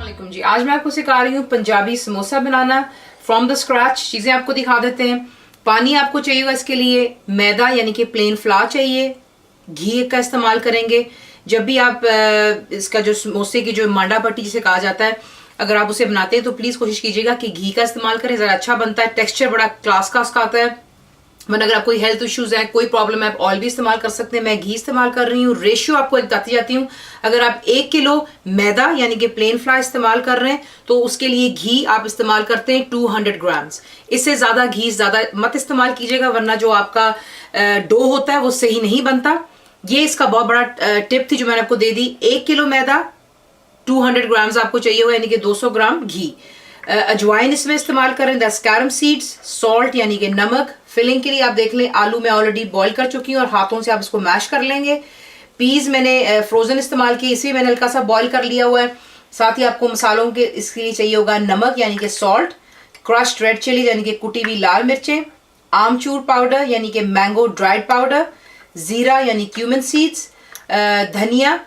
अस्सलामुअलैकुम जी। आज मैं आपको सिखा रही हूँ पंजाबी समोसा बनाना फ्रॉम द स्क्रैच। चीज़ें आपको दिखा देते हैं। पानी आपको चाहिएगा इसके लिए, मैदा यानी कि प्लेन फ्लावर चाहिए, घी का इस्तेमाल करेंगे। जब भी आप इसका जो समोसे की जो मांडा पट्टी जिसे कहा जाता है, अगर आप उसे बनाते हैं तो प्लीज़ कोशिश कीजिएगा कि घी का इस्तेमाल करें, ज़रा अच्छा बनता है, टेक्सचर बड़ा क्लास का उसका आता है। वरना अगर आप कोई हेल्थ इश्यूज है, कोई प्रॉब्लम है, आप ऑयल भी इस्तेमाल कर सकते हैं। मैं घी इस्तेमाल कर रही हूँ। रेशियो आपको बताती जाती हूँ। अगर आप 1 किलो मैदा यानी कि प्लेन फ्लावर इस्तेमाल कर रहे हैं तो उसके लिए घी आप इस्तेमाल करते हैं 200 ग्राम्स। इससे ज़्यादा घी ज़्यादा मत इस्तेमाल कीजिएगा, वरना जो आपका डो होता है वो सही नहीं बनता। ये इसका बहुत बड़ा टिप थी जो मैंने आपको दे दी। 1 किलो मैदा, 200 ग्राम्स आपको चाहिए होगा यानी कि 200 ग्राम घी। अजवाइन इसमें इस्तेमाल करें, दस कैरम सीड्स, सॉल्ट यानी कि नमक। फिलिंग के लिए आप देख लें, आलू मैं ऑलरेडी बॉईल कर चुकी हूँ और हाथों से आप इसको मैश कर लेंगे। पीज मैंने फ्रोजन इस्तेमाल किए, इसी मैंने हल्का सा बॉईल कर लिया हुआ है। साथ ही आपको मसालों के इसके लिए चाहिए होगा नमक यानी कि सॉल्ट, क्रश्ड रेड चिली यानी कि कुटी हुई लाल मिर्चें, आमचूर पाउडर यानी कि मैंगो ड्राइड पाउडर, जीरा यानी क्यूमिन सीड्स, धनिया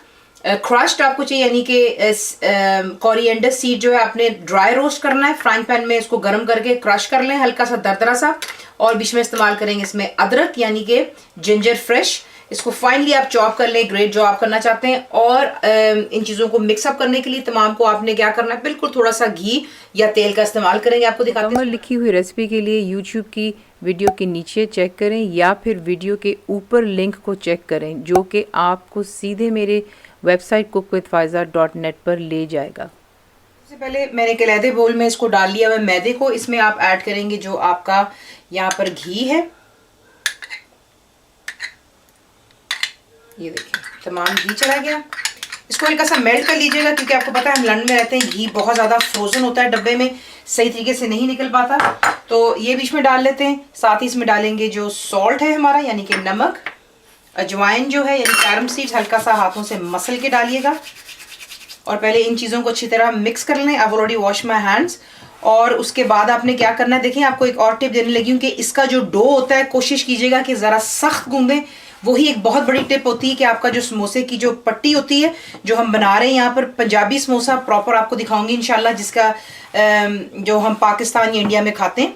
क्रश्ड आपको चाहिए यानी कि कोरिएंडर सीड जो है आपने ड्राई रोस्ट करना है। फ्राइंग पैन में इसको गर्म करके क्रश कर लें हल्का सा दरदरा सा। और बीच में इस्तेमाल करेंगे इसमें अदरक यानी कि जिंजर फ्रेश। इसको फाइनली आप चॉप कर लें, ग्रेट जो आप करना चाहते हैं। और इन चीज़ों को मिक्सअप करने के लिए तमाम को आपने क्या करना है, बिल्कुल थोड़ा सा घी या तेल का इस्तेमाल करेंगे। आपको दिखाते हैं। लिखी हुई रेसिपी के लिए यूट्यूब की वीडियो के नीचे चेक करें या फिर वीडियो के ऊपर लिंक को चेक करें, जो कि आपको सीधे मेरे वेबसाइट cookWithFaiza.net पर ले जाएगा। सबसे पहले मैंने एक अलहदे बोल में इसको डाल लिया हुआ मैदे को। इसमें आप ऐड करेंगे जो आपका यहाँ पर घी है। ये देखिए तमाम घी चला गया। इसको हल्का सा मेल्ट कर लीजिएगा, क्योंकि आपको पता है हम लंदन में रहते हैं, घी बहुत ज़्यादा फ्रोजन होता है, डब्बे में सही तरीके से नहीं निकल पाता। तो ये बीच में डाल लेते हैं। साथ ही इसमें डालेंगे जो सॉल्ट है हमारा यानी कि नमक, अजवाइन जो है यानी कैरम सीड्स हल्का सा हाथों से मसल के डालिएगा। और पहले इन चीज़ों को अच्छी तरह मिक्स कर लें। I already wash my hands. और उसके बाद आपने क्या करना है, देखिए आपको एक और टिप देने लगी हूँ कि इसका जो डो होता है कोशिश कीजिएगा कि ज़रा सख्त गूंदें। वही एक बहुत बड़ी टिप होती है कि आपका जो समोसे की जो पट्टी होती है जो हम बना रहे हैं यहाँ पर, पंजाबी समोसा प्रॉपर आपको दिखाऊंगी इंशाल्लाह, जिसका जो हम पाकिस्तान या इंडिया में खाते हैं।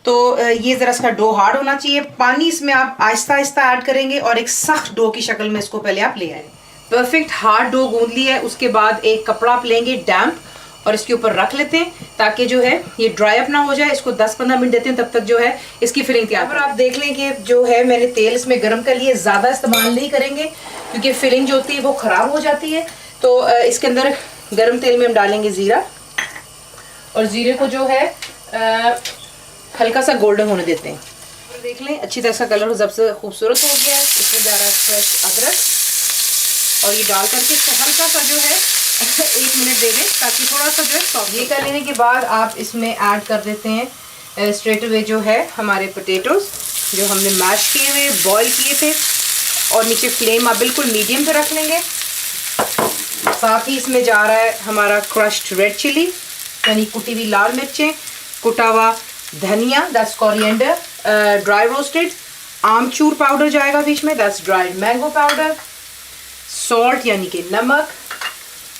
तो ये ज़रा इसका डो हार्ड होना चाहिए। पानी इसमें आप आहिस्ता आहिस्ता ऐड करेंगे और एक सख्त डो की शक्ल में इसको पहले आप ले आए। परफेक्ट हार्ड डो गूंद लिया है। उसके बाद एक कपड़ा आप लेंगे डैम्प और इसके ऊपर रख लेते हैं ताकि जो है ये ड्राई अप ना हो जाए। इसको 10-15 मिनट देते हैं, तब तक जो है इसकी फिलिंग तैयार। आप देख लें कि जो है मैंने तेल इसमें गर्म कर लिया। ज़्यादा इस्तेमाल नहीं करेंगे क्योंकि फिलिंग जो होती है वो ख़राब हो जाती है। तो इसके अंदर गर्म तेल में हम डालेंगे ज़ीरा, और ज़ीरे को जो है हल्का सा गोल्डन होने देते हैं। देख लें अच्छी तरह से कलर जब से खूबसूरत हो गया है। इसमें जा रहा है फ्रेश अदरक, और ये डाल करके इसको हल्का सा जो है 1 मिनट दे दें ताकि थोड़ा सा जो है सॉफ्ट। ये कर लेने के बाद आप इसमें ऐड कर देते हैं स्ट्रेट अवे जो है हमारे पोटैटोज जो हमने मैश किए हुए बॉईल किए थे। और नीचे फ्लेम आप बिल्कुल मीडियम पे रख लेंगे। साथ ही इसमें जा रहा है हमारा क्रश्ड रेड चिली यानी कुटी हुई लाल मिर्चें, कुटा हुआ धनिया that's coriander dry roasted, amchur powder जाएगा बीच में that's dried mango powder, salt यानी कि नमक।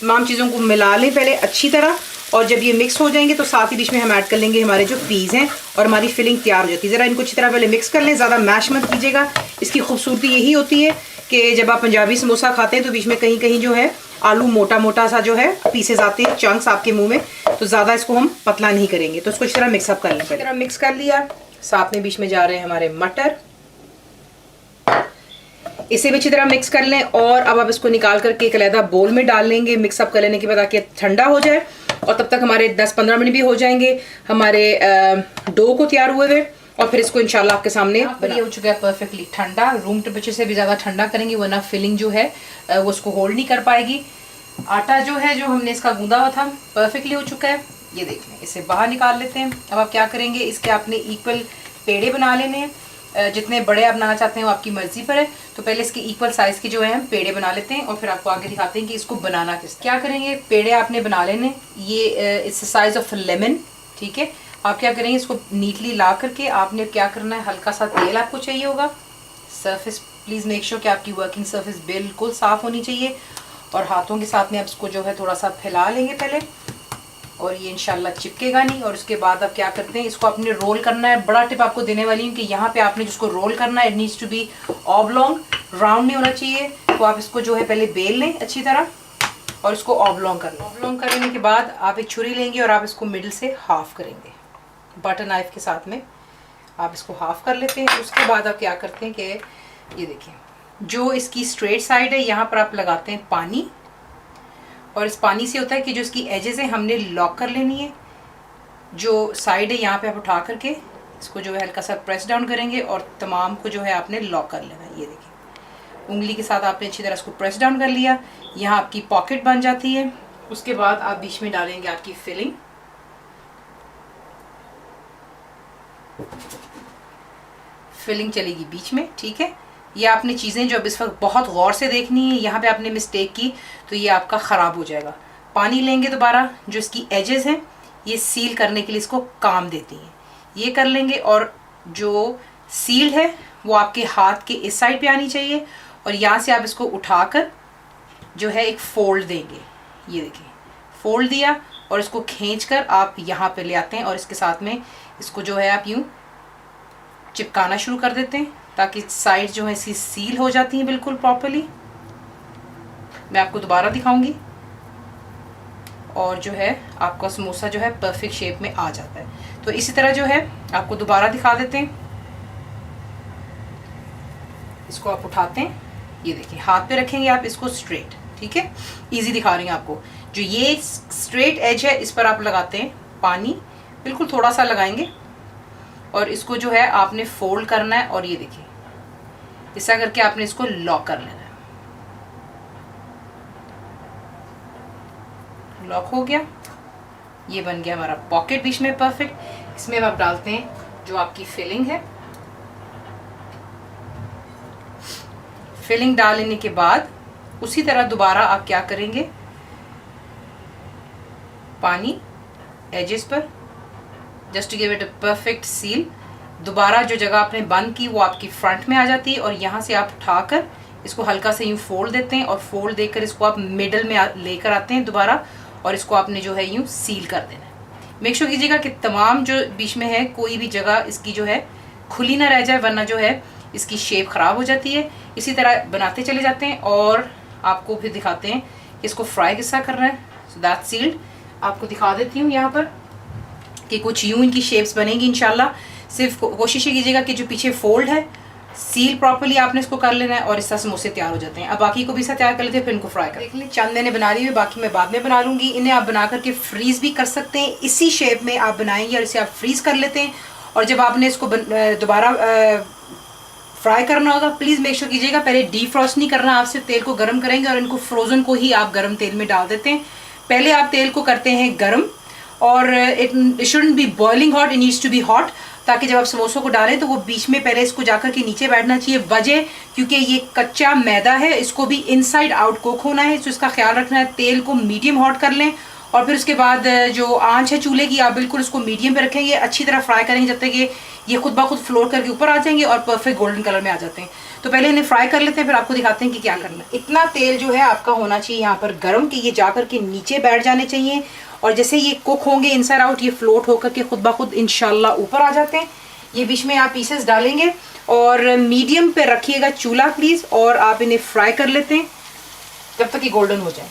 तमाम चीज़ों को मिला लें पहले अच्छी तरह। और जब ये मिक्स हो जाएंगे तो साथ ही बीच में हम ऐड कर लेंगे हमारे जो पीस हैं और हमारी फिलिंग तैयार हो जाती है। ज़रा इनको अच्छी तरह पहले मिक्स कर लें, ज़्यादा मैश मत कीजिएगा। इसकी खूबसूरती यही होती है कि जब आप पंजाबी समोसा खाते हैं तो बीच में कहीं कहीं जो है आलू मोटा मोटा सा जो है पीसेस आते हैं, चंक्स आपके मुंह में, तो ज़्यादा इसको हम पतला नहीं करेंगे। तो इसको इस तरह मिक्सअप कर लें। इस तरह मिक्स कर लिया। साथ में बीच में जा रहे हैं हमारे मटर, इसे भी अच्छी तरह मिक्स कर लें। और अब आप इसको निकाल करके एक अलग बोल में डाल लेंगे मिक्सअप कर लेने के बाद, ताकि ठंडा हो जाए। और तब तक हमारे 10-15 मिनट भी हो जाएंगे हमारे डो को तैयार हुए हुए। और फिर इसको इंशाल्लाह आपके सामने ये हो चुका है परफेक्टली ठंडा। रूम टेम्परेचर से भी ज़्यादा ठंडा करेंगे वरना फिलिंग जो है वो उसको होल्ड नहीं कर पाएगी। आटा जो है जो हमने इसका गूंदा हुआ था परफेक्टली हो चुका है। ये देख लें, इसे बाहर निकाल लेते हैं। अब आप क्या करेंगे, इसके आपने इक्वल पेड़े बना लेने हैं। जितने बड़े आप बनाना चाहते हैं वो आपकी मर्जी पर है। तो पहले इसके इक्वल साइज़ के जो है हम पेड़े बना लेते हैं और फिर आपको आगे दिखाते हैं कि इसको बनाना क्या करेंगे। पेड़े आपने बना लेने, ये इट्स साइज ऑफ लेमन, ठीक है। आप क्या करेंगे, इसको नीटली ला करके आपने क्या करना है, हल्का सा तेल आपको चाहिए होगा। सरफेस प्लीज़ मेक श्योर कि आपकी वर्किंग सरफेस बिल्कुल साफ़ होनी चाहिए। और हाथों के साथ में आप इसको जो है थोड़ा सा फैला लेंगे पहले। और ये इंशाल्लाह चिपकेगा नहीं। और उसके बाद आप क्या करते हैं, इसको आपने रोल करना है। बड़ा टिप आपको देने वाली हूँ कि यहाँ पे आपने जिसको रोल करना है, it needs to be oblong, round नहीं होना चाहिए। तो आप इसको जो है पहले बेल लें अच्छी तरह और इसको ऑबलॉन्ग कर लें। ऑबलॉन्ग करने के बाद आप एक छुरी लेंगे और आप इसको मिडिल से हाफ करेंगे, बटर नाइफ के साथ में आप इसको हाफ कर लेते हैं। उसके बाद आप क्या करते हैं कि ये देखिए, जो इसकी स्ट्रेट साइड है यहाँ पर आप लगाते हैं पानी, और इस पानी से होता है कि जो इसकी एजेस हैं हमने लॉक कर लेनी है। जो साइड है यहाँ पे आप उठा करके इसको जो है हल्का सा प्रेस डाउन करेंगे और तमाम को जो है आपने लॉक कर लेना है। ये देखिए, उंगली के साथ आपने अच्छी तरह इसको प्रेस डाउन कर लिया, यहाँ आपकी पॉकेट बन जाती है। उसके बाद आप बीच में डालेंगे आपकी फिलिंग। फिलिंग चलेगी बीच में, ठीक है। ये आपने चीज़ें जो अब इस वक्त बहुत गौर से देखनी है, यहाँ पे आपने मिस्टेक की तो ये आपका ख़राब हो जाएगा। पानी लेंगे दोबारा, जो इसकी एजेस हैं ये सील करने के लिए इसको काम देती हैं, ये कर लेंगे। और जो सील है वो आपके हाथ के इस साइड पे आनी चाहिए, और यहाँ से आप इसको उठाकर जो है एक फोल्ड देंगे। ये देखिए, फोल्ड दिया और इसको खींचकर आप यहाँ पे ले आते हैं और इसके साथ में इसको जो है आप यूँ चिपकाना शुरू कर देते हैं, ताकि साइड जो है इसकी सील हो जाती हैं बिल्कुल प्रॉपर्ली। मैं आपको दोबारा दिखाऊंगी, और जो है आपका समोसा जो है परफेक्ट शेप में आ जाता है। तो इसी तरह जो है आपको दोबारा दिखा देते हैं। इसको आप उठाते हैं, ये देखिए हाथ पे रखेंगे आप इसको स्ट्रेट, ठीक है, इजी दिखा रही हूँ आपको। जो ये स्ट्रेट एज है इस पर आप लगाते हैं पानी, बिल्कुल थोड़ा सा लगाएंगे, और इसको जो है आपने फोल्ड करना है। और ये देखिए ऐसा करके आपने इसको लॉक कर लेना है। लॉक हो गया, ये बन गया हमारा पॉकेट बीच में परफेक्ट। इसमें अब आप डालते हैं जो आपकी फिलिंग है। फिलिंग डाल लेने के बाद उसी तरह दोबारा आप क्या करेंगे, पानी एजेस पर, just to give it a perfect seal. दोबारा जो जगह आपने बंद की वो आपकी फ्रंट में आ जाती है, और यहाँ से आप उठाकर इसको हल्का से यूँ फोल्ड देते हैं, और फोल्ड देकर इसको आप मिडल में लेकर आते हैं दोबारा, और इसको आपने जो है यूँ सील कर देना है। मेक श्योर कीजिएगा कि तमाम जो बीच में है कोई भी जगह इसकी जो है खुली ना रह जाए, वरना जो है इसकी शेप ख़राब हो जाती है। इसी तरह बनाते चले जाते हैं और आपको फिर दिखाते हैं कि इसको फ्राई किस तरह करना है। सो दैट सील्ड आपको दिखा देती हूँ यहाँ पर कि कुछ यूं इनकी शेप्स बनेंगी इंशाल्लाह। सिर्फ कोशिश कीजिएगा कि जो पीछे फोल्ड है सील प्रॉपर्ली आपने इसको कर लेना है, और इस तरह समोसे तैयार हो जाते हैं। अब बाकी को भी इस तैयार कर लेते हैं, फिर इनको फ्राई कर देख लें। चंद मैंने बना ली है, बाकी मैं बाद में बना लूँगी। इन्हें आप बना करके फ्रीज़ भी कर सकते हैं, इसी शेप में आप बनाएंगे और इसे आप फ्रीज़ कर लेते हैं। और जब आपने इसको दोबारा फ्राई करना होगा, प्लीज़ मेक श्योर कीजिएगा पहले डीफ्रॉस्ट नहीं करना, आप सिर्फ तेल को गर्म करेंगे और इनको फ्रोज़न को ही आप गर्म तेल में डाल देते हैं। पहले आप तेल को करते हैं गर्म, और it shouldn't be boiling hot, it needs to be hot, ताकि जब आप समोसों को डालें तो वो बीच में पहले इसको जाकर के नीचे बैठना चाहिए। वजह क्योंकि ये कच्चा मैदा है, इसको भी इनसाइड आउट कुक होना है, तो इसका ख्याल रखना है। तेल को मीडियम हॉट कर लें, और फिर उसके बाद जो आंच है चूल्हे की आप बिल्कुल उसको मीडियम पे रखेंगे, अच्छी तरह फ्राई करेंगे जब तक कि ये खुद ब खुद फ्लोट करके ऊपर आ जाएंगे और परफेक्ट गोल्डन कलर में आ जाते हैं। तो पहले इन्हें फ्राई कर लेते हैं, फिर आपको दिखाते हैं कि क्या करना है। इतना तेल जो है आपका होना चाहिए यहाँ पर गर्म कि ये जाकर के नीचे बैठ जाने चाहिए, और जैसे ये कुक होंगे इनसाइड आउट, ये फ्लोट होकर के खुद ब खुद इंशाल्लाह ऊपर आ जाते हैं। ये बीच में आप पीसेस डालेंगे और मीडियम पे रखिएगा चूल्हा प्लीज़, और आप इन्हें फ्राई कर लेते हैं जब तक ये गोल्डन हो जाए।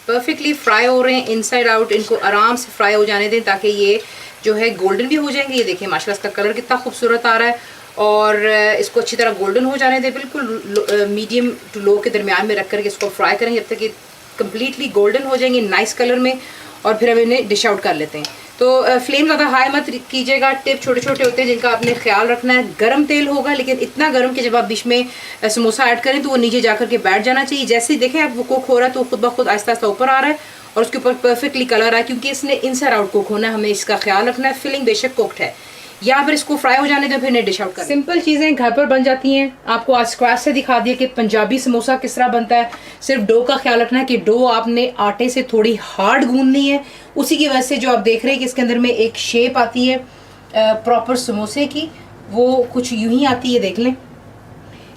परफेक्टली फ्राई हो रहे हैं इनसाइड आउट, इनको आराम से फ्राई हो जाने दें ताकि ये जो है गोल्डन भी हो जाएंगे। ये देखिए माशाल्लाह इसका कलर कितना खूबसूरत आ रहा है, और इसको अच्छी तरह गोल्डन हो जाने दें। बिल्कुल मीडियम टू लो के दरमियान में रख करके इसको फ्राई करेंगे जब तक ये कम्प्लीटली गोल्डन हो जाएंगे नाइस कलर में, और फिर हम इन्हें डिश आउट कर लेते हैं। तो फ्लेम ज़्यादा हाई मत कीजिएगा, टिप छोटे छोटे होते हैं जिनका आपने ख्याल रखना है। गर्म तेल होगा, लेकिन इतना गर्म कि जब आप बीच में समोसा ऐड करें तो वो नीचे जाकर के बैठ जाना चाहिए। जैसे ही देखें आप वो कुक हो रहा है तो खुद ब खुद आहिस्ता आहिस्ता ऊपर आ रहा है, और उसके ऊपर परफेक्टली कलर आए, क्योंकि इसने इनसाइड आउट कुक होना है, हमें इसका ख्याल रखना है। फिलिंग बेशक कुक्ड है, या फिर इसको फ्राई हो जाने दो, फिर डिश आउट कर। सिंपल चीज़ें घर पर बन जाती हैं। आपको आज स्क्रैच से दिखा दिया कि पंजाबी समोसा किस तरह बनता है। सिर्फ डो का ख्याल रखना है कि डो आपने आटे से थोड़ी हार्ड गूंदनी है, उसी की वजह से जो आप देख रहे हैं कि इसके अंदर में एक शेप आती है प्रॉपर समोसे की, वो कुछ यूं ही आती है। देख लें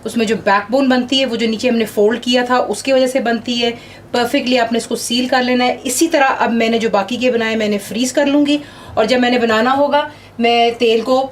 उसमें जो बैकबोन बनती है वो जो नीचे हमने फोल्ड किया था उसकी वजह से बनती है। परफेक्टली आपने इसको सील कर लेना है। इसी तरह अब मैंने जो बाकी के बनाए मैंने फ्रीज कर लूँगी, और जब मैंने बनाना होगा मैं तेल को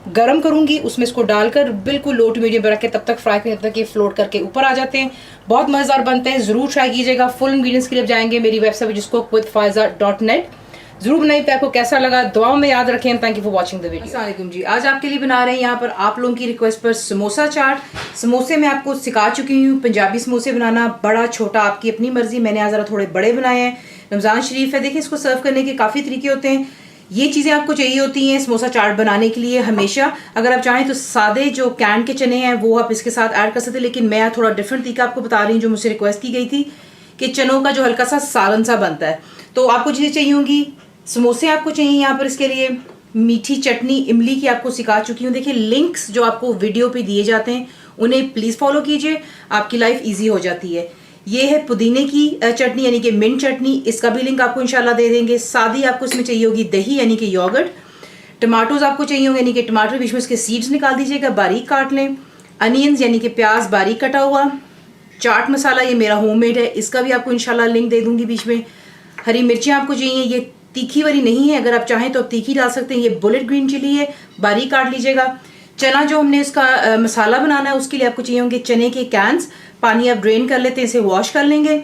गरम करूंगी, उसमें इसको डालकर बिल्कुल लो टू मीडियम पर रख के तब तक फ्राई करें जब तक ये फ्लोट करके ऊपर आ जाते हैं। बहुत मज़ेदार बनते हैं, ज़रूर ट्राई कीजिएगा। फुल इंग्रीडियंट्स के लिए जाएंगे मेरी वेबसाइट जिसको cookWithFaiza.net। जरूर बनाइए, आपको कैसा लगा दुआओं में याद रखें। Thank you for watching the video. अस्सलाम वालेकुम जी, आज आपके लिए बना रहे हैं यहाँ पर आप लोगों की रिक्वेस्ट पर समोसा चाट। समोसे मैं आपको सिखा चुकी हूँ पंजाबी समोसे बनाना, बड़ा छोटा आपकी अपनी मर्जी। मैंने आज ज़रा थोड़े बड़े बनाए हैं, रमज़ान शरीफ है। देखिए इसको सर्व करने के काफ़ी तरीके होते हैं। ये चीज़ें आपको चाहिए होती हैं समोसा चाट बनाने के लिए हमेशा। अगर आप चाहें तो सादे जो कैन के चने हैं वो आप इसके साथ ऐड कर सकते हैं, लेकिन मैं थोड़ा डिफरेंट तरीका आपको बता रही हूँ जो मुझसे रिक्वेस्ट की गई थी कि चनों का जो हल्का सा सालन सा बनता है। तो आपको चीज़ें चाहिए होंगी, समोसे आपको चाहिए यहाँ पर इसके लिए, मीठी चटनी इमली की आपको सिखा चुकी हूँ। देखिए लिंक्स जो आपको वीडियो पे दिए जाते हैं उन्हें प्लीज़ फॉलो कीजिए, आपकी लाइफ ईजी हो जाती है। ये है पुदीने की चटनी यानी कि मिंट चटनी, इसका भी लिंक आपको इंशाल्लाह दे देंगे। सादी आपको इसमें चाहिए होगी दही यानी कि योगर्ट। टमाटोज आपको चाहिए होंगे यानी कि टमाटर बीच में इसके सीड्स निकाल दीजिएगा, बारीक काट लें। अनियंस यानी कि प्याज बारीक कटा हुआ। चाट मसाला ये मेरा होममेड है, इसका भी आपको इंशाल्लाह लिंक दे दूंगी बीच में। हरी मिर्चें आपको चाहिए, ये तीखी वाली नहीं है, अगर आप चाहें तो तीखी डाल सकते हैं। ये बुलेट ग्रीन चिली है, बारीक काट लीजिएगा। चना जो हमने इसका मसाला बनाना है उसके लिए आपको चाहिए होंगे चने के कैंस, पानी आप ड्रेन कर लेते हैं, इसे वॉश कर लेंगे।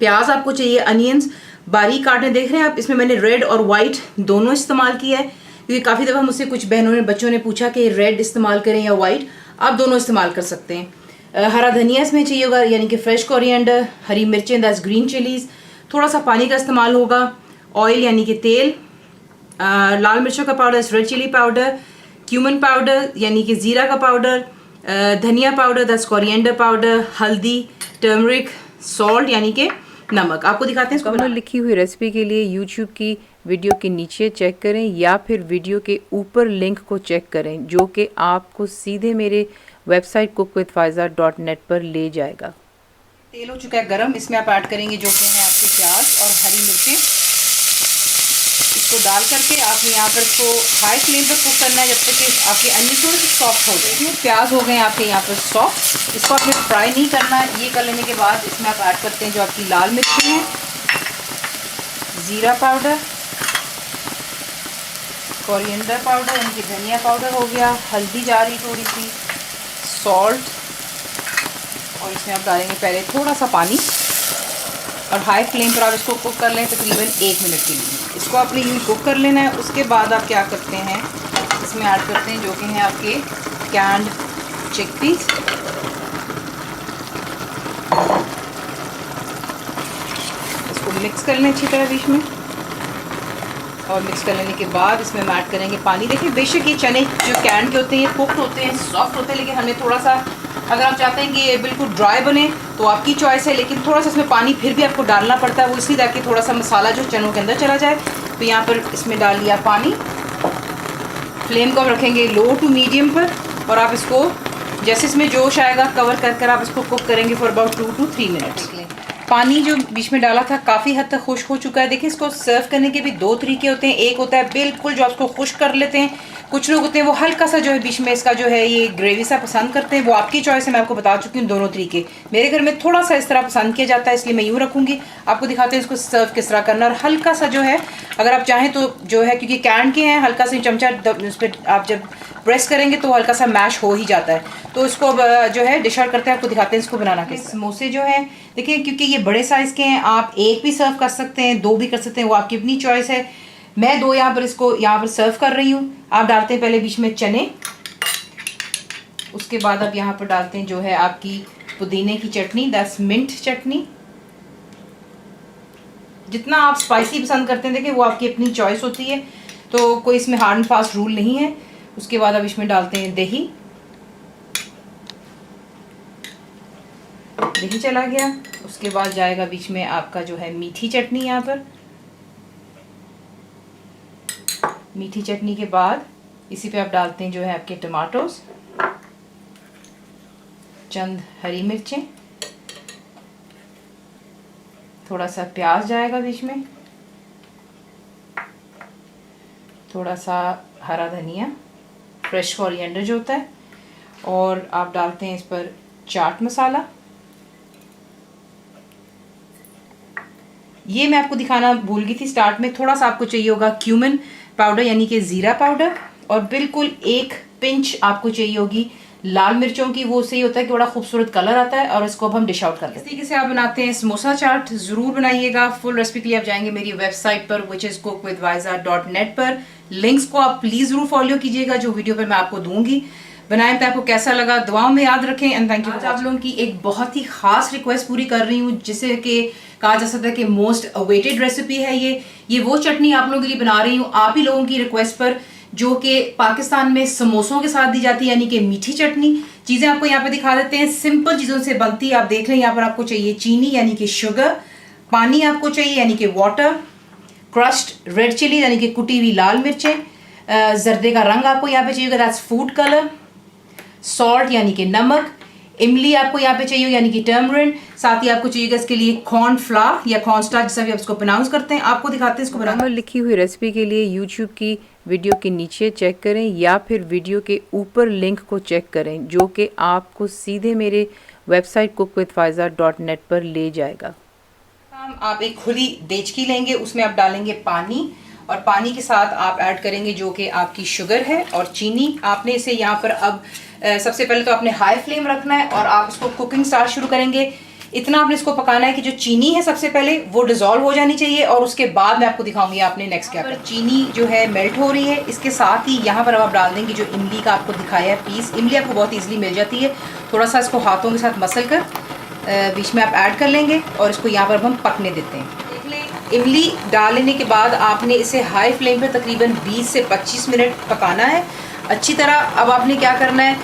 प्याज आपको चाहिए, अनियंस बारीक काटने। देख रहे हैं आप इसमें मैंने रेड और वाइट दोनों इस्तेमाल किया है, क्योंकि काफ़ी दफ़ा मुझसे कुछ बहनों ने बच्चों ने पूछा कि रेड इस्तेमाल करें या वाइट, आप दोनों इस्तेमाल कर सकते हैं। हरा धनिया इसमें चाहिए होगा यानी कि फ्रेश कोरिएंडर, हरी मिर्चें दैट्स ग्रीन चिलीज, थोड़ा सा पानी का इस्तेमाल होगा, ऑयल यानी कि तेल, लाल मिर्चों का powder red chilli powder, cumin powder यानी कि ज़ीरा का पाउडर, धनिया पाउडर दैट्स कोरिएंडर पाउडर, हल्दी, टर्मरिक, सॉल्ट यानी कि नमक। आपको दिखाते हैं इसको लिखी हुई रेसिपी के लिए यूट्यूब की वीडियो के नीचे चेक करें या फिर वीडियो के ऊपर लिंक को चेक करें जो कि आपको सीधे मेरे वेबसाइट cookWithFaiza.net पर ले जाएगा। तेल हो चुका है गरम, इसमें आप ऐड करेंगे जो कि है आपके प्याज और हरी मिर्चें। इसको डाल करके आपने यहाँ पर इसको हाई फ्लेम पर कुक करना है जब तक कि आपके अनियन थोड़े से सॉफ्ट हो जाए। प्याज हो गए आपके यहाँ पर सॉफ्ट, इसको आपने फ्राई नहीं करना है। ये कर लेने के बाद इसमें आप ऐड करते हैं जो आपकी लाल मिर्ची हैं, ज़ीरा पाउडर, कोरिएंडर पाउडर यानी कि धनिया पाउडर हो गया, हल्दी जा रही थोड़ी सी, सॉल्ट, और इसमें आप डालेंगे पहले थोड़ा सा पानी, और हाई फ्लेम पर आप इसको कुक कर लें तकरीबन 1 मिनट के लिए। इसको आपने यूँ कुक कर लेना है। उसके बाद आप क्या करते हैं, इसमें ऐड करते हैं जो कि हैं आपके कैंड चिकपीस। इसको मिक्स कर लें अच्छी तरह बीच में, और मिक्स कर लेने के बाद इसमें हम ऐड करेंगे पानी। देखिए बेशक ये चने जो कैंड के होते हैं ये कुक्ड होते हैं, सॉफ्ट होते हैं, लेकिन हमें थोड़ा सा, अगर आप चाहते हैं कि ये बिल्कुल ड्राई बने तो आपकी चॉइस है, लेकिन थोड़ा सा इसमें पानी फिर भी आपको डालना पड़ता है, वो इसलिए ताकि थोड़ा सा मसाला जो चनों के अंदर चला जाए। तो यहाँ पर इसमें डाल लिया पानी। फ्लेम को आप रखेंगे लो टू मीडियम पर, और आप इसको जैसे इसमें जोश आएगा कवर कर कर आप इसको कुक करेंगे फॉर अबाउट 2 to 3 मिनट्स। पानी जो बीच में डाला था काफ़ी हद तक खुश्क हो चुका है। देखिए इसको सर्व करने के भी 2 तरीके होते हैं। एक होता है बिल्कुल जो आपको खुश्क कर लेते हैं, कुछ लोग होते हैं वो हल्का सा जो है बीच में इसका जो है ये ग्रेवी सा पसंद करते हैं, वो आपकी चॉइस है। मैं आपको बता चुकी हूँ दोनों तरीके। मेरे घर में थोड़ा सा इस तरह पसंद किया जाता है, इसलिए मैं यूँ रखूँगी। आपको दिखाते हैं इसको सर्व किस तरह करना। और हल्का सा जो है अगर आप चाहें तो जो है, क्योंकि कैन के हैं, हल्का सा चमचा उस पर आप जब प्रेस करेंगे तो हल्का सा मैश हो ही जाता है। तो इसको अब जो है डिश आउट करते हैं, आपको दिखाते हैं इसको बनाना के। समोसे जो है देखिए क्योंकि ये बड़े साइज़ के हैं, आप एक भी सर्व कर सकते हैं, 2 भी कर सकते हैं, वो आपकी अपनी चॉइस है। मैं 2 यहाँ पर इसको यहाँ पर सर्व कर रही हूँ। आप डालते हैं पहले बीच में चने, उसके बाद आप यहाँ पर डालते हैं जो है आपकी पुदीने की चटनी, दैट्स मिंट चटनी। जितना आप स्पाइसी पसंद करते हैं देखिए वो आपकी अपनी चॉइस होती है, तो कोई इसमें हार्ड एंड फास्ट रूल नहीं है। उसके बाद आप इसमें डालते हैं दही, दही चला गया। उसके बाद जाएगा बीच में आपका जो है मीठी चटनी। यहाँ पर मीठी चटनी के बाद इसी पे आप डालते हैं जो है आपके टमाटोज, चंद हरी मिर्चें, थोड़ा सा प्याज जाएगा बीच में, थोड़ा सा हरा धनिया, फ्रेश कोरिएंडर जो होता है, और आप डालते हैं इस पर चाट मसाला। ये मैं आपको दिखाना भूल गई थी स्टार्ट में, थोड़ा सा आपको चाहिए होगा क्यूमिन पाउडर यानी कि ज़ीरा पाउडर, और बिल्कुल एक पिंच आपको चाहिए होगी लाल मिर्चों की। वो सही होता है कि बड़ा खूबसूरत कलर आता है। और इसको अब हम डिश आउट करते हैं। इस तरीके से आप बनाते हैं समोसा चाट। ज़रूर बनाइएगा। फुल रेसिपी के लिए आप जाएंगे मेरी वेबसाइट पर विच इज़ cookwithfaiza.net पर। लिंक्स को आप प्लीज़ ज़रूर फॉलो कीजिएगा जो वीडियो पर मैं आपको दूंगी। बनाएं तो आपको कैसा लगा दुआओं में याद रखें। And thank you. आज आप लोगों की एक बहुत ही खास रिक्वेस्ट पूरी कर रही हूँ, जिसे कि कहा जा सकता है कि मोस्ट अवेटेड रेसिपी है ये वो चटनी आप लोगों के लिए बना रही हूँ आप ही लोगों की रिक्वेस्ट पर, जो कि पाकिस्तान में समोसों के साथ दी जाती है, यानी कि मीठी चटनी। चीज़ें आपको यहाँ पे दिखा देते हैं, सिंपल चीज़ों से बनती है। आप देख लें यहाँ पर आपको चाहिए चीनी यानी कि शुगर, पानी आपको चाहिए यानी कि वाटर, क्रश्ड रेड चिली यानी कि कुटी हुई लाल मिर्चें, जर्दे का रंग आपको यहाँ पे चाहिए, दैट्स फूड कलर, सॉल्ट यानी कि नमक, इमली आपको यहाँ पे चाहिए यानी कि टर्मरिन, साथ ही आपको चाहिएगा इसके लिए कॉर्न फ्लावर या कॉर्न स्टार्च जैसा भी आप इसको प्रोनाउंस करते हैं। आपको दिखाते हैं इसको बनाना। लिखी हुई रेसिपी के लिए यूट्यूब की वीडियो के नीचे चेक करें या फिर वीडियो के ऊपर लिंक को चेक करें जो कि आपको सीधे मेरे वेबसाइट cookwithfaiza.net पर ले जाएगा। आप एक खुली देचकी लेंगे, उसमें आप डालेंगे पानी, और पानी के साथ आप ऐड करेंगे जो कि आपकी शुगर है और चीनी। आपने इसे यहाँ पर अब सबसे पहले तो आपने हाई फ्लेम रखना है और आप इसको कुकिंग स्टार्ट शुरू करेंगे। इतना आपने इसको पकाना है कि जो चीनी है सबसे पहले वो डिजोल्व हो जानी चाहिए, और उसके बाद मैं आपको दिखाऊंगी आपने नेक्स्ट क्या करना। चीनी जो है मेल्ट हो रही है, इसके साथ ही यहाँ पर अब आप डाल देंगे जो इमली का आपको दिखाया है पीस। इमली आपको बहुत ईजिली मिल जाती है। थोड़ा सा इसको हाथों के साथ मसल कर बीच में आप ऐड कर लेंगे और इसको यहाँ पर हम पकने देते हैं। देख लें, इमली डाल लेने के बाद आपने इसे हाई फ्लेम पर तकरीबन 20 से 25 मिनट पकाना है अच्छी तरह। अब आपने क्या करना है,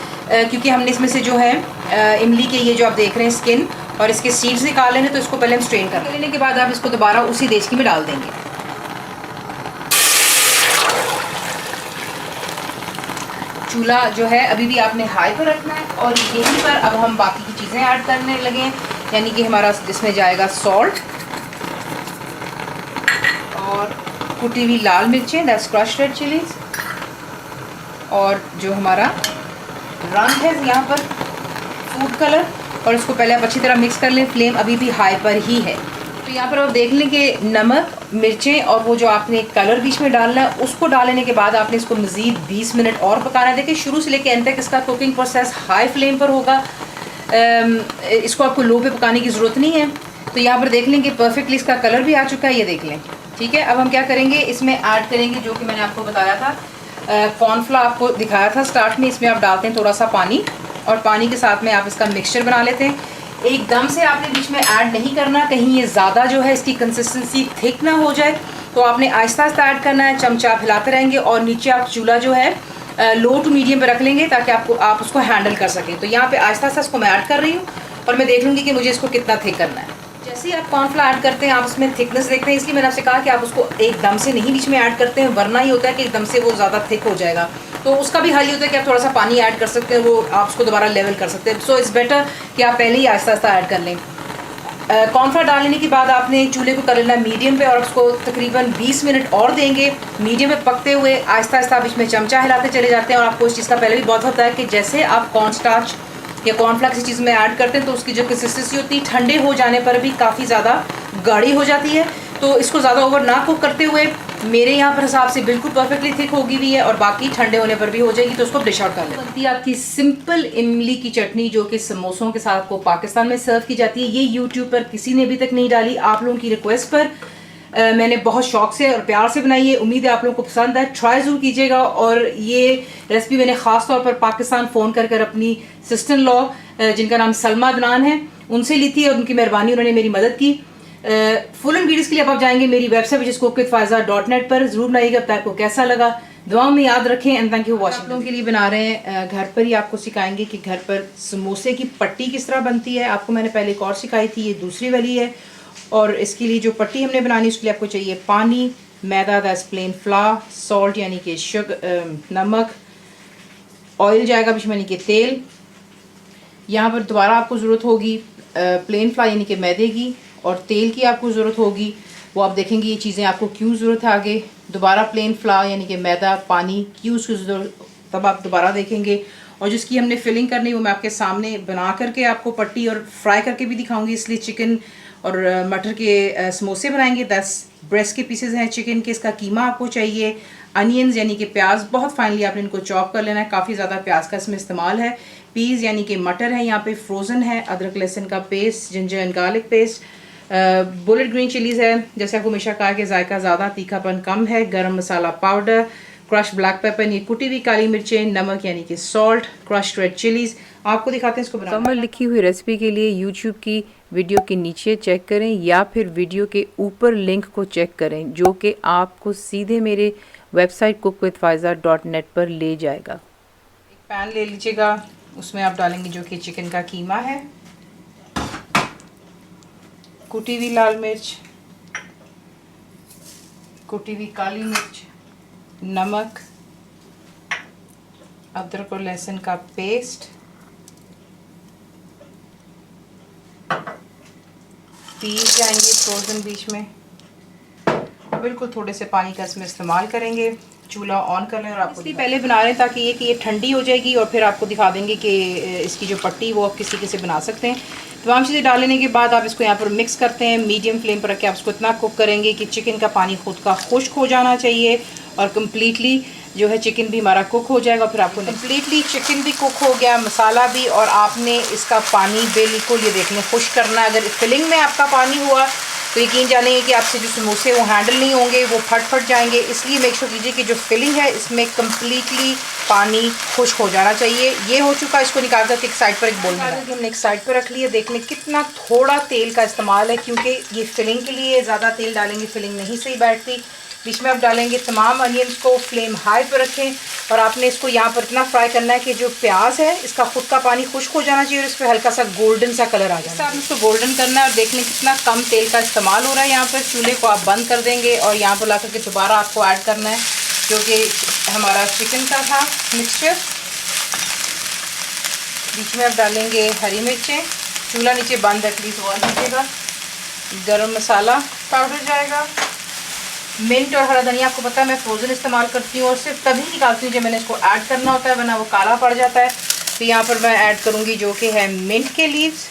क्योंकि हमने इसमें से जो है इमली के ये जो आप देख रहे हैं स्किन और इसके सीड्स निकाल लेने, तो इसको पहले हम स्ट्रेन कर लेने के बाद आप इसको दोबारा उसी देचकी में डाल देंगे। चूल्हा जो है अभी भी आपने हाई पर रखना है, और यहीं पर अब हम बाकी की चीज़ें ऐड करने लगे हैं, यानी कि हमारा जिसमें जाएगा सॉल्ट और कुटी हुई लाल मिर्चें, दैट्स क्रश्ड रेड चिलीज, और जो हमारा रंग है यहाँ पर फूड कलर, और इसको पहले आप अच्छी तरह मिक्स कर लें। फ्लेम अभी भी हाई पर ही है। तो यहाँ पर आप देख लें कि नमक, मिर्चें और वो जो आपने कलर बीच में डालना है उसको डालने के बाद आपने इसको मज़ीद 20 मिनट और पकाना है। देखिए शुरू से लेकर एंड तक इसका कुकिंग प्रोसेस हाई फ्लेम पर होगा। इसको आपको लो पे पकाने की ज़रूरत नहीं है। तो यहाँ पर देख लें कि परफेक्टली इसका कलर भी आ चुका है, ये देख लें। ठीक है, अब हम क्या करेंगे, इसमें ऐड करेंगे जो कि मैंने आपको बताया था, कॉर्नफ्लावर आपको दिखाया था स्टार्ट में। इसमें आप डालते हैं थोड़ा सा पानी, और पानी के साथ में आप इसका मिक्सचर बना लेते हैं। एकदम से आपने बीच में ऐड नहीं करना, कहीं ये ज़्यादा जो है इसकी कंसिस्टेंसी थिक ना हो जाए, तो आपने आहिस्ता आहिस्ता ऐड करना है। चमचा आप हिलाते रहेंगे, और नीचे आप चूल्हा जो है लो टू मीडियम पे रख लेंगे ताकि आप उसको हैंडल कर सकें। तो यहाँ पे आहिस्ता आहिस्ता इसको मैं ऐड कर रही हूँ, और मैं देख लूँगी कि मुझे इसको कितना थिक करना है। जैसे ही आप कॉर्नफ्लावर ऐड करते हैं आप उसमें थिकनेस देखते हैं, इसलिए मैंने आपसे कहा कि आप उसको एकदम से नहीं बीच में ऐड करते हैं, वरना ही होता है कि एकदम से वो ज़्यादा थिक हो जाएगा। तो उसका भी हल ये होता है कि आप थोड़ा सा पानी ऐड कर सकते हैं, वो आप उसको दोबारा लेवल कर सकते हैं। सो इट्स बेटर कि आप पहले ही आहिस्ता आहिस्ता ऐड कर लें। कॉर्नफ्लावर डालने के बाद आपने चूल्हे को कर लेना मीडियम पे, और उसको तकरीबन 20 मिनट और देंगे मीडियम पे पकते हुए। आहिस्ता आहिस्ता आप इसमें चमचा हिलाते चले जाते हैं। और आपको इस चीज़ का पहले भी बहुत होता है कि जैसे आप कॉर्न स्टार्च या कॉर्नफ्लावर किसी चीज़ में ऐड करते हैं तो उसकी जो कंसिस्टेंसी होती है ठंडे हो जाने पर भी काफ़ी ज़्यादा गाढ़ी हो जाती है। तो इसको ज़्यादा ओवर ना कुक करते हुए मेरे यहाँ पर हिसाब से बिल्कुल परफेक्टली थिक होगी भी है, और बाकी ठंडे होने पर भी हो जाएगी। तो उसको डिश आउट कर लें। बनती है आपकी सिंपल इमली की चटनी, जो कि समोसों के साथ को पाकिस्तान में सर्व की जाती है। ये यूट्यूब पर किसी ने अभी तक नहीं डाली, आप लोगों की रिक्वेस्ट पर मैंने बहुत शौक से और प्यार से बनाई है। उम्मीद है आप लोगों को पसंद है, ट्राई ज़रूर कीजिएगा। और ये रेसिपी मैंने ख़ास तौर पर पाकिस्तान फ़ोन कर कर अपनी सिस्टर इन लॉ जिनका नाम सलमा अदनान है उनसे ली थी, और उनकी मेहरबानी, उन्होंने मेरी मदद की। फुल एंड वीडियोज़ के लिए आप जाएंगे मेरी वेबसाइट विच इज़ cookwithfaiza.net पर। ज़रूर बनाइएगा, अब आपको कैसा लगा दुआओं में याद रखें। And thank you watching. आप लोगों के लिए बना रहे हैं, घर पर ही आपको सिखाएंगे कि घर पर समोसे की पट्टी किस तरह बनती है। आपको मैंने पहले एक और सिखाई थी, ये दूसरी वाली है। और इसके लिए जो पट्टी हमने बनानी उसके लिए आपको चाहिए पानी, मैदा दैट्स प्लेन फ्लावर, सॉल्ट यानी कि शुगर नमक, ऑयल जाएगा बीच में यानी कि तेल। यहाँ पर दोबारा आपको ज़रूरत होगी प्लेन फ्लावर यानी कि मैदे की, और तेल की आपको ज़रूरत होगी। वो आप देखेंगे ये चीज़ें आपको क्यों ज़रूरत है आगे। दोबारा प्लेन फ्लावर यानी कि मैदा, पानी, क्यों उसकी ज़रूरत, तब आप दोबारा देखेंगे। और जिसकी हमने फिलिंग करनी वो मैं आपके सामने बना करके आपको पट्टी और फ्राई करके भी दिखाऊंगी। इसलिए चिकन और मटर के समोसे बनाएंगे। 10 ब्रेस्ट के पीसेज हैं चिकन के। इसका कीमा आपको चाहिए। अनियंस यानी कि प्याज बहुत फाइनली आपने इनको चॉप कर लेना है। काफ़ी ज़्यादा प्याज का इसमें इस्तेमाल है। पीस यानी कि मटर है यहाँ पे फ्रोज़न है। अदरक लहसुन का paste, ginger and garlic paste, bullet green chillies है। जैसे आपको हमेशा कहा कि जायका ज़्यादा, तीखापन कम है। गरम मसाला पाउडर, क्रश ब्लैक पेपर, ये कुटी हुई काली मिर्चें, नमक यानी कि सॉल्ट, क्रश रेड चिलीज़। आपको दिखाते हैं इसको बनाना। मुकम्मल लिखी हुई रेसिपी के लिए यूट्यूब की वीडियो के नीचे चेक करें या फिर वीडियो के ऊपर लिंक को चेक करें जो कि आपको सीधे मेरे वेबसाइट cookwithfaiza.net पर ले जाएगा। एक पैन ले लीजिएगा, उसमें आप डालेंगे जो कि चिकन का कीमा है, कुटी हुई लाल मिर्च, कुटी हुई काली मिर्च, नमक, अदरक और लहसुन का पेस्ट, पीस जाएंगे फ्रोज़न बीच में। बिल्कुल थोड़े से पानी का इसमें इस्तेमाल करेंगे। चूल्हा ऑन कर लें और आपको इसलिए पहले बना रहे हैं ताकि ये ठंडी हो जाएगी और फिर आपको दिखा देंगे कि इसकी जो पट्टी वो आप किसी किसी बना सकते हैं। तमाम चीज़ें डाल लेने के बाद आप इसको यहाँ पर मिक्स करते हैं। मीडियम फ्लेम पर रख के आप इसको इतना कुक करेंगे कि चिकन का पानी खुद का खुश्क हो जाना चाहिए और कम्प्लीटली जो है चिकन भी हमारा कुक हो जाएगा। फिर आपको कम्प्लीटली चिकन भी कुक हो गया, मसाला भी, और आपने इसका पानी बिल्कुल ये देख लें खुश्क करना है। अगर फिलिंग में आपका पानी हुआ तो यकीन जानेंगे कि आपसे जो समोसे वो हैंडल नहीं होंगे, वो फट जाएंगे। इसलिए मेक श्योर कीजिए कि जो फिलिंग है इसमें कम्प्लीटली पानी खुश्क हो जाना चाहिए। ये हो चुका, इसको निकाल करके एक साइड पर एक बोल में हमने एक साइड पर रख लिया। देख लें कितना थोड़ा तेल का इस्तेमाल है क्योंकि ये फिलिंग के लिए ज़्यादा तेल डालेंगे फिलिंग नहीं सही बैठती। बीच में आप डालेंगे तमाम अनियंस को, फ्लेम हाई पर रखें और आपने इसको यहाँ पर इतना फ्राई करना है कि जो प्याज है इसका खुद का पानी खुश्क हो जाना चाहिए और इस पर हल्का सा गोल्डन सा कलर आ जाए। आपने इसको गोल्डन करना है और देखने कितना कम तेल का इस्तेमाल हो रहा है। यहाँ पर चूल्हे को आप बंद कर देंगे और यहाँ पर ला करके दोबारा आपको ऐड करना है जो कि हमारा चिकन का था मिक्सचर। बीच में आप डालेंगे हरी मिर्चें। चूल्हा नीचे बंद है, प्लीज़ ऑन कीजिएगा। गरम मसाला पाउडर जाएगा। मिंट और हरा धनिया आपको पता है मैं फ्रोज़न इस्तेमाल करती हूँ और सिर्फ तभी निकालती हूँ जब मैंने इसको ऐड करना होता है, वरना वो काला पड़ जाता है। तो यहाँ पर मैं ऐड करूँगी जो कि है मिंट के लीव्स।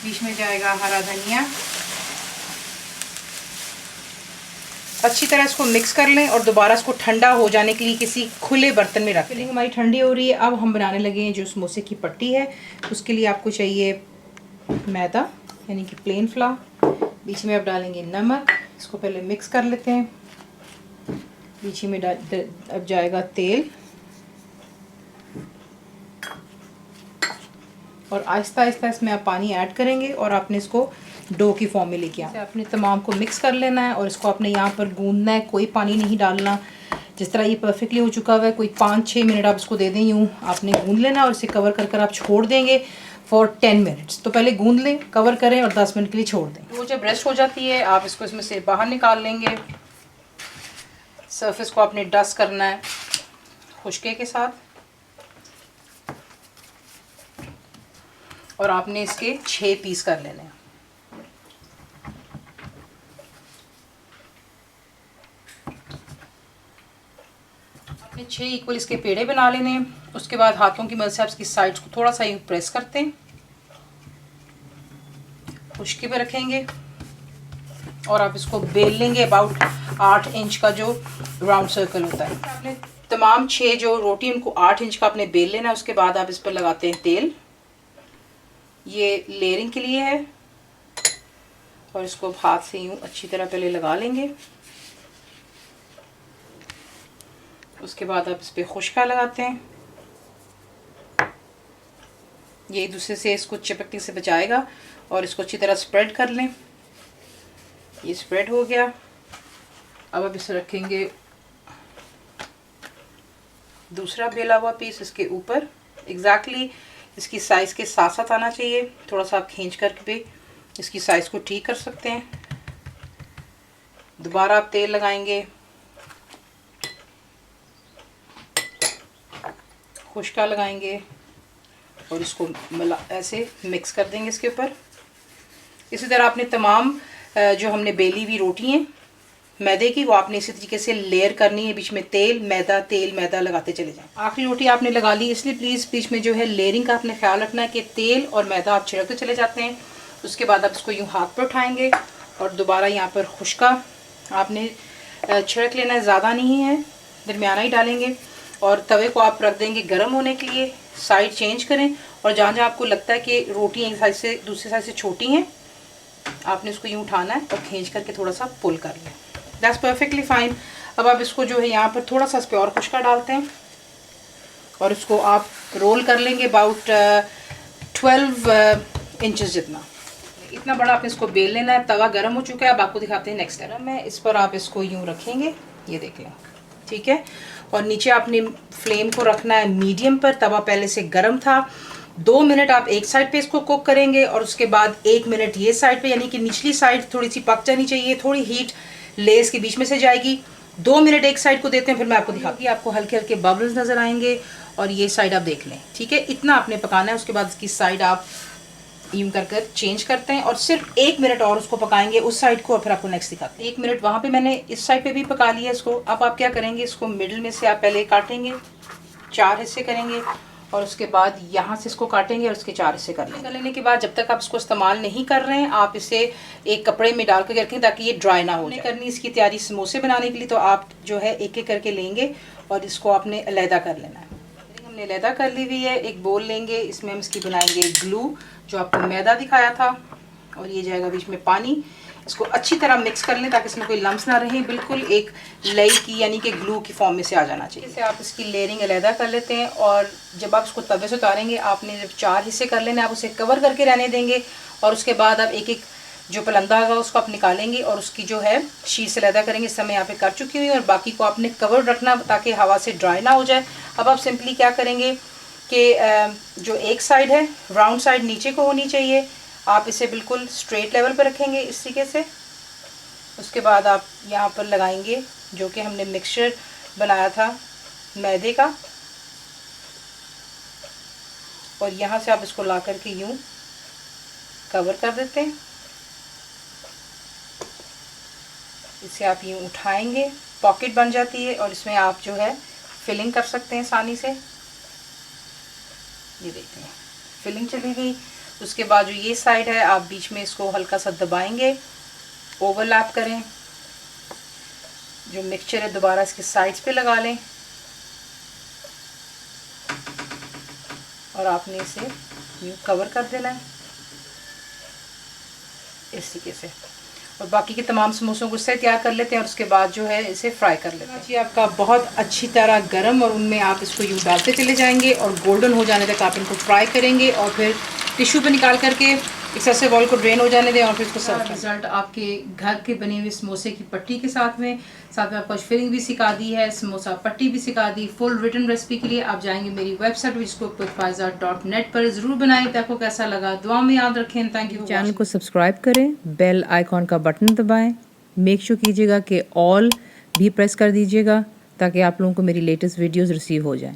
बीच में जाएगा हरा धनिया। अच्छी तरह इसको मिक्स कर लें और दोबारा इसको ठंडा हो जाने के लिए किसी खुले बर्तन में रख लें। हमारी ठंडी हो रही है। अब हम बनाने लगे हैं जो समोसे की पट्टी है। उसके लिए आपको चाहिए मैदा यानी कि प्लेन फ्लावर। बीच में आप डालेंगे नमक, इसको पहले मिक्स कर लेते हैं। बीच में अब जाएगा तेल और आहिस्ता आहिस्ता इसमें आप पानी ऐड करेंगे और आपने इसको डो की फॉर्म में लेके आना। आपने तमाम को मिक्स कर लेना है और इसको आपने यहाँ पर गूंदना है, कोई पानी नहीं डालना। जिस तरह ये परफेक्टली हो चुका हुआ है, कोई 5-6 मिनट आप इसको दे दें, यूँ आपने गूंद लेना और इसे कवर कर आप छोड़ देंगे फॉर 10 मिनट्स। तो पहले गूंद लें, कवर करें और 10 मिनट के लिए छोड़ दें। वो जब रेस्ट हो जाती है आप इसको इसमें से बाहर निकाल लेंगे। सरफेस को आपने डस्ट करना है खुश्के के साथ और आपने इसके 6 पीस कर लेने हैं। आपने 6 इक्वल इसके पेड़े बना लेने हैं। उसके बाद हाथों की मदद से आप इसकी साइड्स को थोड़ा सा यूँ प्रेस करते हैं, खुश्की पे रखेंगे और आप इसको बेल लेंगे। अबाउट 8 इंच का जो राउंड सर्कल होता है। आपने तमाम 6 जो रोटी उनको 8 इंच का आपने बेल लेना है। उसके बाद आप इस पर लगाते हैं तेल। ये लेयरिंग के लिए है और इसको हाथ से यूँ अच्छी तरह पहले लगा लेंगे। उसके बाद आप इस पर खुश्का लगाते हैं। ये एक दूसरे से इसको चिपकने से बचाएगा और इसको अच्छी तरह स्प्रेड कर लें। ये स्प्रेड हो गया। अब आप इसे रखेंगे दूसरा बेला हुआ पीस इसके ऊपर। एग्जैक्टली इसकी साइज़ के साथ साथ आना चाहिए। थोड़ा सा आप खींच करके भी इसकी साइज़ को ठीक कर सकते हैं। दोबारा आप तेल लगाएंगे, खुश्का लगाएंगे और इसको ऐसे मिक्स कर देंगे इसके ऊपर। इसी तरह आपने तमाम जो हमने बेली हुई रोटी हैं मैदे की, वो आपने इसी तरीके से लेयर करनी है, बीच में तेल मैदा लगाते चले जाएं। आखिरी रोटी आपने लगा ली, इसलिए प्लीज़ बीच में जो है लेयरिंग का आपने ख्याल रखना है कि तेल और मैदा आप छिड़कते चले जाते हैं। उसके बाद आप इसको यूँ हाथ पर उठाएंगे और दोबारा यहाँ पर खुश्का आपने छिड़क लेना है, ज़्यादा नहीं है, दरमियाना ही डालेंगे। और तवे को आप रख देंगे गर्म होने के लिए, साइड चेंज करें और जहाँ जहाँ आपको लगता है कि रोटी एक साइड से दूसरी साइड से छोटी हैं, आपने इसको यूँ उठाना है और खींच करके थोड़ा सा पुल कर लें। That's perfectly fine. अब आप इसको जो है यहाँ पर थोड़ा सा इस पर और खुश्का डालते हैं और इसको आप रोल कर लेंगे अबाउट 12 इंचेस जितना। इतना बड़ा आपने इसको बेल लेना है। तवा गर्म हो चुका है, अब आपको दिखाते हैं नेक्स्ट स्टेप में। इस पर आप इसको यूँ रखेंगे, ये देख लें, ठीक है। और नीचे आपने फ्लेम को रखना है मीडियम पर। तवा पहले से गर्म था। 2 मिनट आप एक साइड पे इसको कुक करेंगे और उसके बाद 1 मिनट ये साइड पे, यानी कि निचली साइड थोड़ी सी पक जानी चाहिए, थोड़ी हीट लेस के बीच में से जाएगी। 2 मिनट एक साइड को देते हैं, फिर मैं आपको दिखाती हूँ। आपको हल्के हल्के बबल्स नज़र आएंगे और ये साइड आप देख लें, ठीक है। इतना आपने पकाना है। उसके बाद इसकी साइड आप यूं कर चेंज करते हैं और सिर्फ 1 मिनट और उसको पकाएंगे उस साइड को, और फिर आपको नेक्स्ट दिखाते हैं। 1 मिनट वहाँ पे मैंने इस साइड पे भी पका लिया इसको। अब आप क्या करेंगे, इसको मिडिल में से आप पहले काटेंगे, 4 हिस्से करेंगे और उसके बाद यहाँ से इसको काटेंगे और इसके 4 हिस्से कर लेंगे। कर लेने के बाद जब तक आप इसको इस्तेमाल नहीं कर रहे हैं, आप इसे एक कपड़े में डाल कर रखें ताकि ये ड्राई ना हो जाए। करनी इसकी तैयारी समोसे बनाने के लिए, तो आप जो है एक एक करके लेंगे और इसको आपने अलहदा कर लेना है। हमने अलहदा कर ली हुई है। एक बोल लेंगे, इसमें हम इसकी बनाएंगे ग्लू, जो आपको मैदा दिखाया था, और ये जाएगा बीच में पानी। इसको अच्छी तरह मिक्स कर लें ताकि इसमें कोई लम्स ना रहे, बिल्कुल एक लई की यानी कि ग्लू की फॉर्म में से आ जाना चाहिए। इसे आप इसकी लेयरिंग अलहदा कर लेते हैं और जब आप इसको तवे से उतारेंगे, आपने जब 4 हिस्से कर लेने, आप उसे कवर करके रहने देंगे और उसके बाद आप एक एक जो पलंदा होगा उसको आप निकालेंगे और उसकी जो है शीट से अलहदा करेंगे। इस समय यहाँ पे कर चुकी हुई, और बाकी को आपने कवर रखना ताकि हवा से ड्राई ना हो जाए। अब आप सिंपली क्या करेंगे कि जो एक साइड है राउंड साइड नीचे को होनी चाहिए, आप इसे बिल्कुल स्ट्रेट लेवल पर रखेंगे इस तरीके से। उसके बाद आप यहाँ पर लगाएंगे जो कि हमने मिक्सचर बनाया था मैदे का, और यहाँ से आप इसको ला करके यूँ कवर कर देते हैं। इसे आप यूँ उठाएंगे, पॉकेट बन जाती है और इसमें आप जो है फिलिंग कर सकते हैं आसानी से। ये देखते हैं फिलिंग चली गई। उसके बाद जो ये साइड है, आप बीच में इसको हल्का सा दबाएंगे, ओवरलैप करें, जो मिक्सचर है दोबारा इसके साइड्स पे लगा लें और आपने इसे यूँ कवर कर देना है इस तरीके से। और बाकी के तमाम समोसों को इससे तैयार कर लेते हैं और उसके बाद जो है इसे फ्राई कर लेते हैं। जी आपका बहुत अच्छी तरह गरम, और उनमें आप इसको यूँ डालते चले जाएंगे और गोल्डन हो जाने तक आप इनको फ्राई करेंगे और फिर टिश्यू पे निकाल करके एक्सेसिव ऑयल को ड्रेन हो जाने दें और फिर इसको सर्व करें। रिजल्ट आपके घर के बने हुए समोसे की पट्टी के साथ में आपको फिलिंग भी सिखा दी है, समोसा पट्टी भी सिखा दी। फुल रिटन रेसिपी के लिए आप जाएंगे मेरी वेबसाइट whiscookWithFaiza.net पर। ज़रूर बनाएं। आपको कैसा लगा दुआ में याद रखें। Thank you. चैनल को सब्सक्राइब करें, बेल आइकॉन का बटन दबाएं, मेक श्योर कीजिएगा कि ऑल भी प्रेस कर दीजिएगा ताकि आप लोगों को मेरी लेटेस्ट वीडियोस रिसीव हो जाएं।